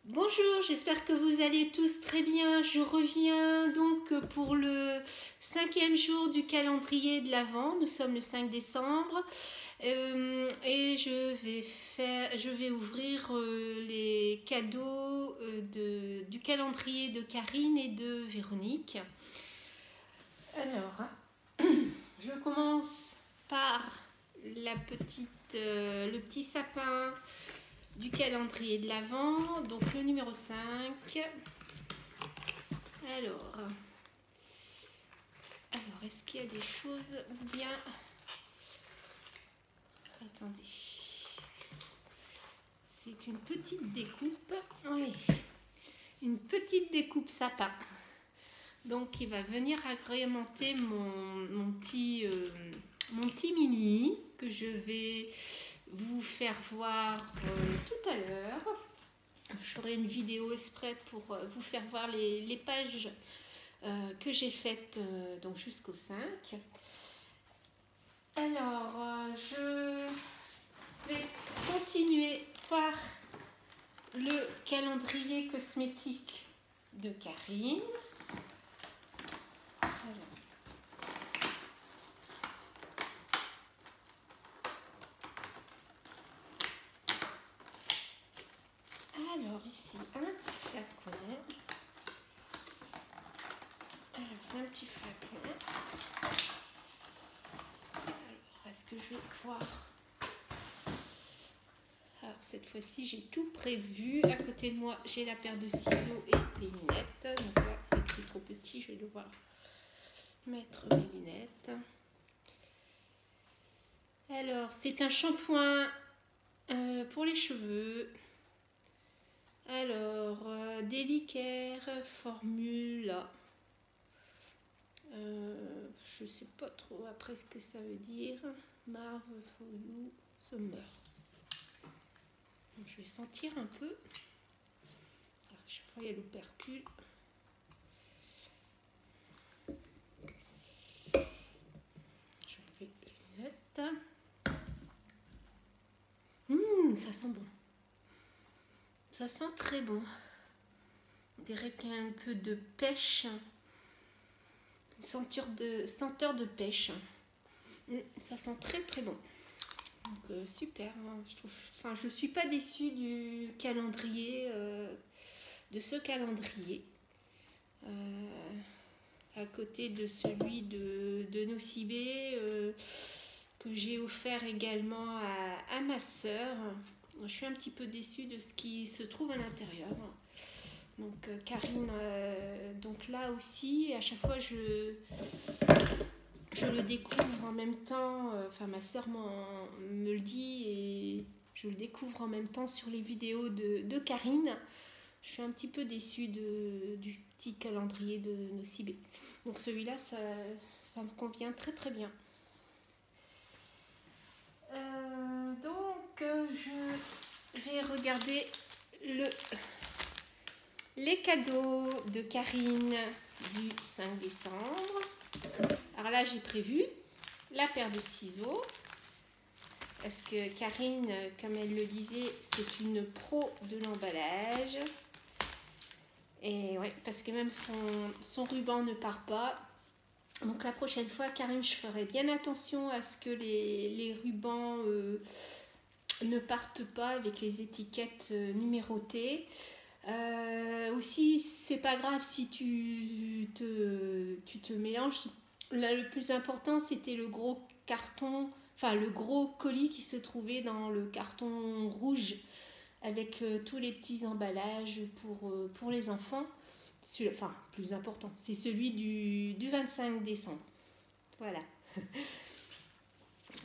Bonjour, j'espère que vous allez tous très bien. Je reviens donc pour le 5e jour du calendrier de l'Avent. Nous sommes le 5 décembre et je vais ouvrir les cadeaux du calendrier de Karine et de Véronique. Alors, je commence par le petit sapin du calendrier de l'Avent, donc le numéro 5. Alors est-ce qu'il y a des choses ou bien... Attendez. C'est une petite découpe. Oui. Une petite découpe sapin. Donc, qui va venir agrémenter mon petit mini que je vais vous faire voir tout à l'heure. Je ferai une vidéo exprès pour vous faire voir les pages que j'ai faites donc jusqu'au 5. Alors, je vais continuer par le calendrier cosmétique de Karine. Alors ici, un petit flacon. Alors, c'est un petit flacon. Alors, est-ce que je vais pouvoir... Alors, cette fois-ci, j'ai tout prévu. À côté de moi, j'ai la paire de ciseaux et les lunettes. Donc là, c'est écrit trop petit. Je vais devoir mettre mes lunettes. Alors, c'est un shampoing pour les cheveux. Alors, Délicaire Formula. Je sais pas trop après ce que ça veut dire. Marve for You Summer. Donc, je vais sentir un peu. Alors, chaque fois, il y a l'opercule. Je fais les lunettes. Ça sent bon. Ça sent très bon. On dirait qu'il y a un peu de pêche. Une senteur de pêche. Ça sent très très bon. Donc super. Hein, je trouve. Enfin, je suis pas déçue du calendrier, de ce calendrier. À côté de celui de Nocibé que j'ai offert également à ma sœur. Je suis un petit peu déçue de ce qui se trouve à l'intérieur. Donc Karine, donc là aussi, à chaque fois je le découvre en même temps, enfin ma sœur me le dit et je le découvre en même temps sur les vidéos de Karine. Je suis un petit peu déçue du petit calendrier de Nocibé. Donc celui-là, ça me convient très très bien. Donc je vais regarder les cadeaux de Karine du 5 décembre. Alors là, j'ai prévu la paire de ciseaux. Parce que Karine, comme elle le disait, c'est une pro de l'emballage. Et ouais, parce que même son ruban ne part pas. Donc la prochaine fois, Karine, je ferai bien attention à ce que les rubans ne partent pas avec les étiquettes numérotées. Aussi, c'est pas grave si tu te mélanges. Là, le plus important, c'était le gros carton, enfin le gros colis qui se trouvait dans le carton rouge avec tous les petits emballages pour les enfants. Enfin, plus important, c'est celui du 25 décembre. Voilà.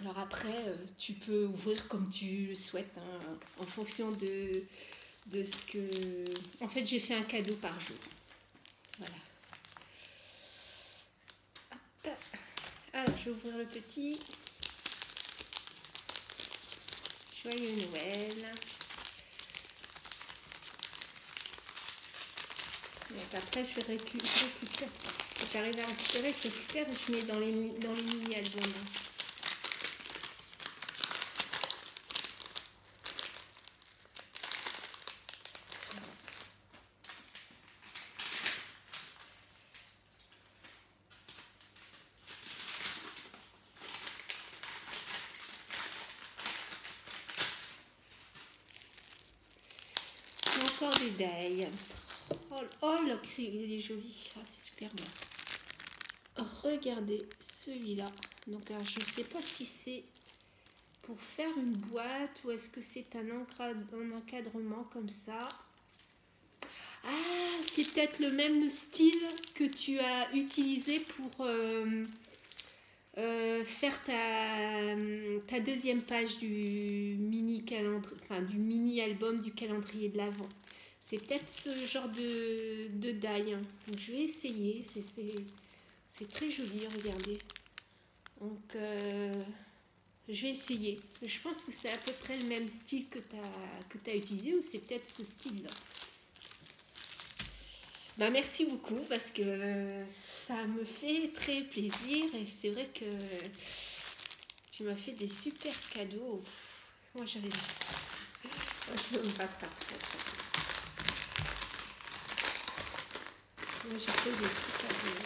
Alors après, tu peux ouvrir comme tu le souhaites, hein, en fonction de ce que... En fait, j'ai fait un cadeau par jour. Voilà. Hop. Alors, je vais ouvrir le petit. Joyeux Noël. Donc après, je vais récupérer. J'arrive à récupérer, je récupère et je mets dans les mini-albums. encore des dailles. Oh, oh là, il est joli. Ah, c'est super bon. Regardez celui-là. Donc, alors, je ne sais pas si c'est pour faire une boîte ou est-ce que c'est un encadrement comme ça. Ah, c'est peut-être le même style que tu as utilisé pour faire ta deuxième page du mini calendrier, enfin du mini album du calendrier de l'Avent. C'est peut-être ce genre de die. Donc je vais essayer. C'est très joli, regardez. Donc je vais essayer. Je pense que c'est à peu près le même style que tu as utilisé, ou c'est peut-être ce style-là. Ben, merci beaucoup parce que ça me fait très plaisir et c'est vrai que tu m'as fait des super cadeaux. Moi j'avais... je ne me bats pas. Moi j'ai fait des petits cadeaux.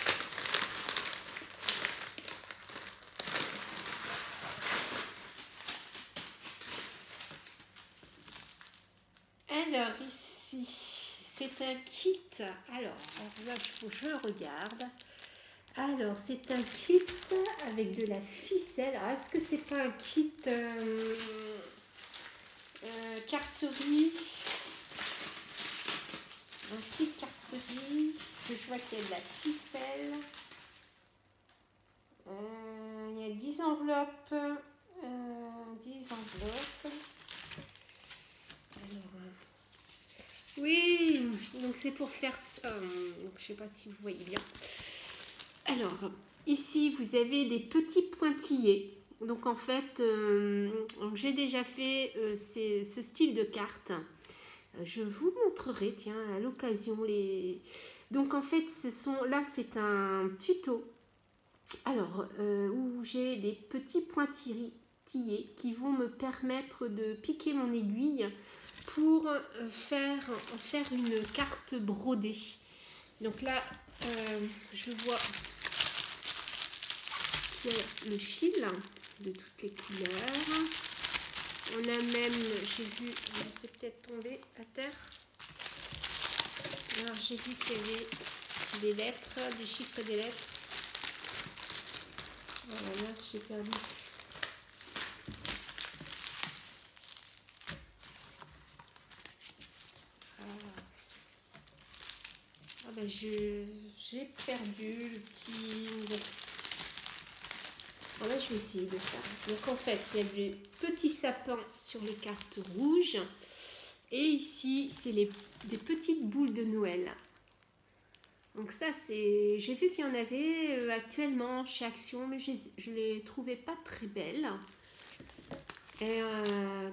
Alors ici, c'est un kit. Alors là, je regarde. Alors, c'est un kit avec de la ficelle. Alors, est-ce que c'est pas un kit carterie? Un kit carterie. Je vois qu'il y a de la ficelle. Il y a 10 enveloppes. 10 enveloppes. Alors, oui, donc c'est pour faire ça. Je sais pas si vous voyez bien. Alors, ici, vous avez des petits pointillés. Donc, en fait, j'ai déjà fait ce style de carte. Je vous montrerai, tiens, à l'occasion. Donc, en fait, là, c'est un tuto. Alors, où j'ai des petits pointillés qui vont me permettre de piquer mon aiguille pour en faire une carte brodée. Donc là, je vois qu'il y a le fil de toutes les couleurs. On a même, j'ai vu, c'est peut-être tombé à terre. Alors j'ai vu qu'il y avait des lettres, des chiffres et des lettres. Voilà, j'ai perdu. Ah ben j'ai perdu le petit... Voilà, je vais essayer de faire. Donc en fait, il y a des petits sapins sur les cartes rouges. Et ici, c'est des petites boules de Noël. Donc ça, c'est... J'ai vu qu'il y en avait actuellement chez Action, mais je ne les trouvais pas très belles. Et,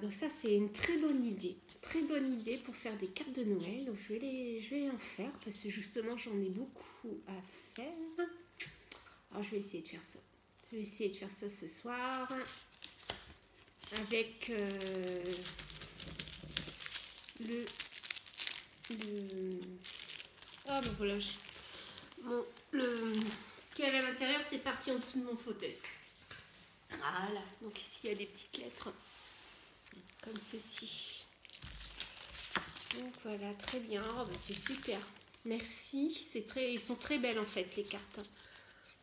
donc ça, c'est une très bonne idée. Très bonne idée pour faire des cartes de Noël. Donc je vais en faire parce que justement, j'en ai beaucoup à faire. Alors je vais essayer de faire ça. Je vais essayer de faire ça ce soir avec oh ben voilà, ce qu'il y avait à l'intérieur, c'est parti en dessous de mon fauteuil. Voilà, donc ici il y a des petites lettres comme ceci. Donc voilà, très bien. Oh, ben c'est super, merci. Ils sont très belles en fait les cartes.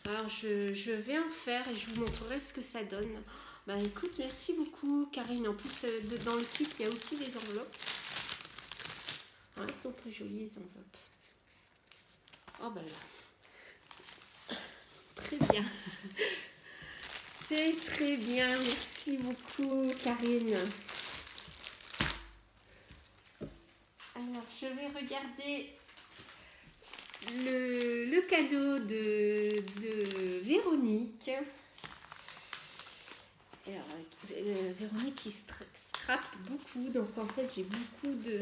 Alors je vais en faire et je vous montrerai ce que ça donne. Bah écoute, merci beaucoup Karine. En plus dans le kit il y a aussi des enveloppes. Ah, elles sont très jolies les enveloppes. Oh ben là. Très bien. C'est très bien. Merci beaucoup Karine. Alors je vais regarder le cadeau de Véronique. Alors, Véronique qui scrape beaucoup, donc en fait j'ai beaucoup de...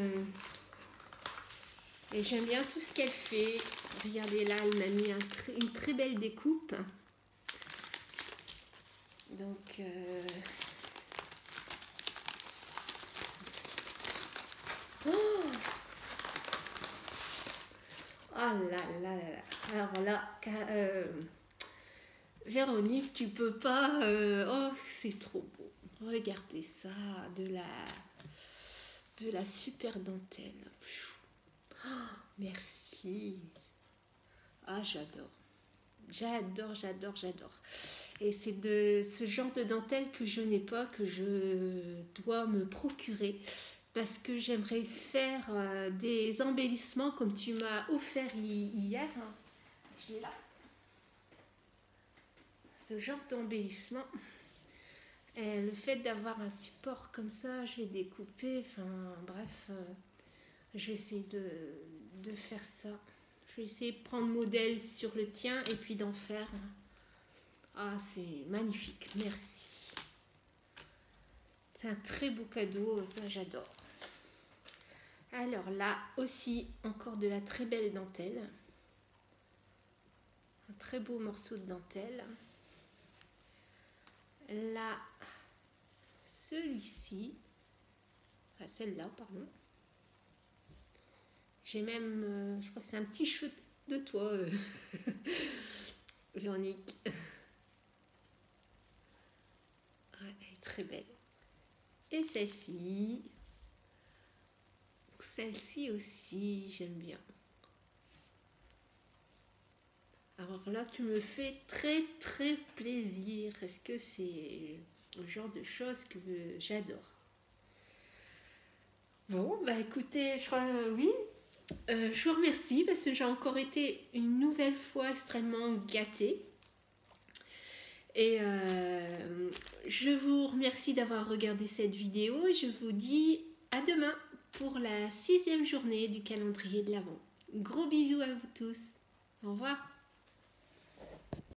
Et j'aime bien tout ce qu'elle fait. Regardez là, elle m'a mis une très belle découpe. Donc... Oh là là là là. Alors là, Véronique, tu peux pas... Oh, c'est trop beau. Regardez ça, de la super dentelle. Oh, merci. Ah, j'adore. J'adore, j'adore, j'adore. Et c'est de ce genre de dentelle que je n'ai pas, que je dois me procurer. Parce que j'aimerais faire des embellissements comme tu m'as offert hier. Je l'ai là. Ce genre d'embellissement. Et le fait d'avoir un support comme ça, je vais découper. Enfin, bref, je vais essayer de faire ça. Je vais essayer de prendre modèle sur le tien et puis d'en faire. Ah, c'est magnifique. Merci. C'est un très beau cadeau. Ça, j'adore. Alors là aussi, encore de la très belle dentelle. Un très beau morceau de dentelle. Là, celui-ci. Enfin, celle-là, pardon. J'ai même, je crois que c'est un petit cheveu de toi, Véronique. Ouais, elle est très belle. Et celle-ci. Celle-ci aussi, j'aime bien. Alors là, tu me fais très très plaisir. Est-ce que c'est le genre de choses que j'adore? Bon, bah écoutez, je crois oui. Je vous remercie parce que j'ai encore été une nouvelle fois extrêmement gâtée. Et je vous remercie d'avoir regardé cette vidéo et je vous dis à demain pour la 6e journée du calendrier de l'Avent. Gros bisous à vous tous. Au revoir.